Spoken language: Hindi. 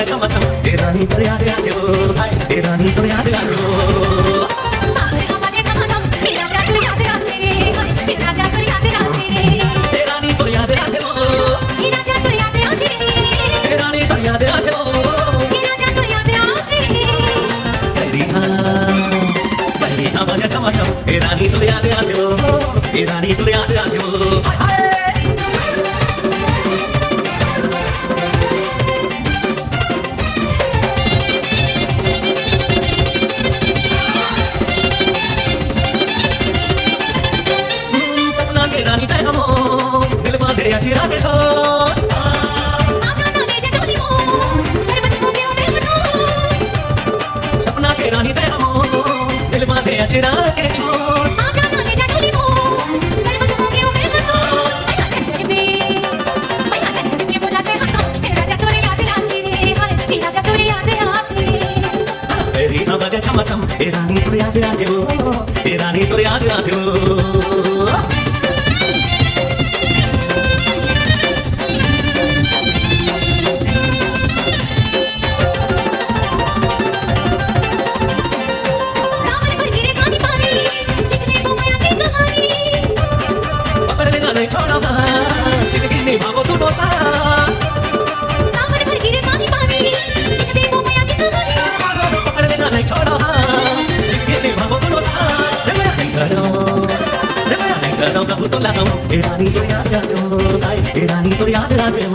बजे छम छम ए रानी तो याद आते हो हाय ए रानी तो याद आते हो बाहर बजे छम छम ए राजा तो याद आते रे ए राजा तो याद आते रे ए रानी तो याद आते हो ए राजा तो याद आते रे ए रानी तो याद आते हो ए राजा तो याद आते रे बहरी हाँ बजे छम छम ए रानी तो याद आते हो ए रानी तो याद आते हो हाय रानी तय हमो दिल बांधे चिरा के छोड़ आजा ना ले जा डोली मो सरबत को के में हटो सपना के रानी तय हमो दिल बांधे चिरा के छोड़ आजा ना ले जा डोली मो सरबत को के में हटो मैया चंद्र में बुलाते हटो हे राजा तोरे याद आते रे हाय हे राजा तोरे याद आते रे तेरी हाँ बजे छम छम ए रानी तो याद आते हो ए रानी तो याद आते हो नहीं छोड़ो जिंदगी में भागो तू डोसा सावन भर गिरे पानी पानी लिख दे वो मैया की कहानी पकड़ लेना नहीं छोड़ो जिंदगी में भागो तू डोसा रे मैं नहीं करो कबू तो लगाऊं ए रानी तो याद आते हो ए रानी तो याद आते हो